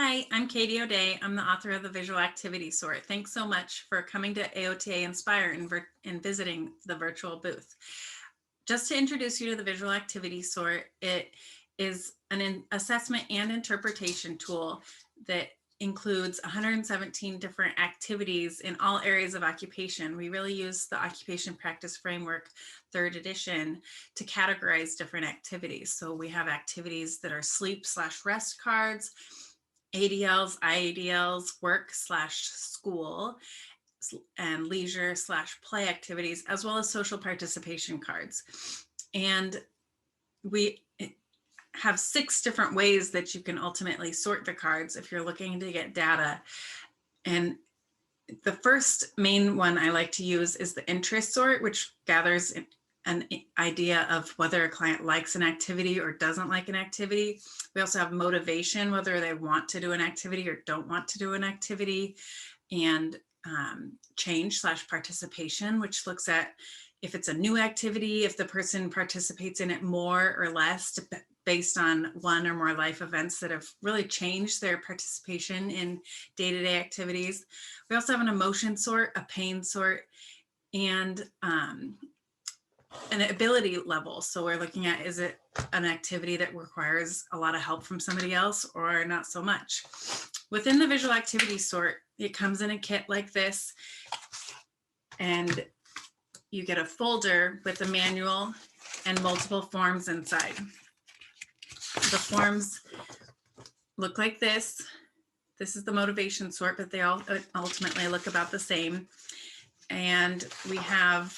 Hi, I'm Katie O'Day. I'm the author of the Visual Activity Sort. Thanks so much for coming to AOTA Inspire and visiting the virtual booth. Just to introduce you to the Visual Activity Sort, it is an assessment and interpretation tool that includes 117 different activities in all areas of occupation. We really use the Occupation Practice Framework 3rd edition to categorize different activities. So we have activities that are sleep/rest cards, ADLs, IADLs, work/school, and leisure/play activities, as well as social participation cards. And we have 6 different ways that you can ultimately sort the cards if you're looking to get data. And the first main one I like to use is the interest sort, which gathers an idea of whether a client likes an activity or doesn't like an activity. We also have motivation, whether they want to do an activity or don't want to do an activity, and change/participation, which looks at if it's a new activity, if the person participates in it more or less based on one or more life events that have really changed their participation in day-to-day activities. We also have an emotion sort, a pain sort, and an ability level. So we're looking at, is it an activity that requires a lot of help from somebody else or not so much? Within the visual activity sort, it comes in a kit like this, and you get a folder with a manual and multiple forms inside. The forms look like this. This is the motivation sort, but they all ultimately look about the same. And we have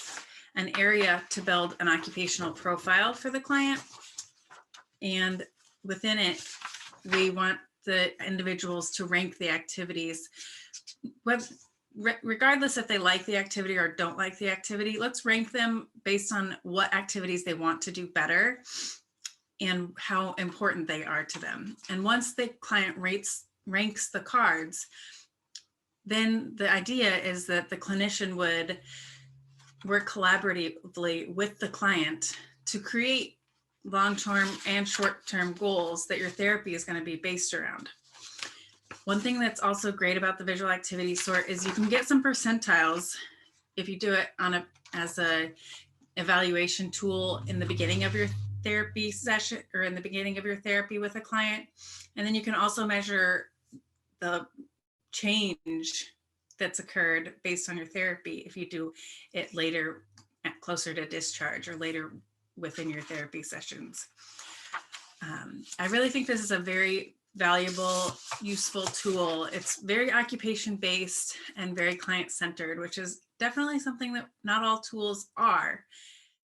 an area to build an occupational profile for the client. And within it, we want the individuals to rank the activities. Regardless if they like the activity or don't like the activity, let's rank them based on what activities they want to do better and how important they are to them. And once the client ranks the cards, then the idea is that the clinician would work collaboratively with the client to create long-term and short-term goals that your therapy is going to be based around. One thing that's also great about the visual activity sort is you can get some percentiles if you do it on as a evaluation tool in the beginning of your therapy session or in the beginning of your therapy with a client. And then you can also measure the change that's occurred based on your therapy if you do it later, closer to discharge or later within your therapy sessions. I really think this is a very valuable, useful tool. It's very occupation based and very client centered, which is definitely something that not all tools are.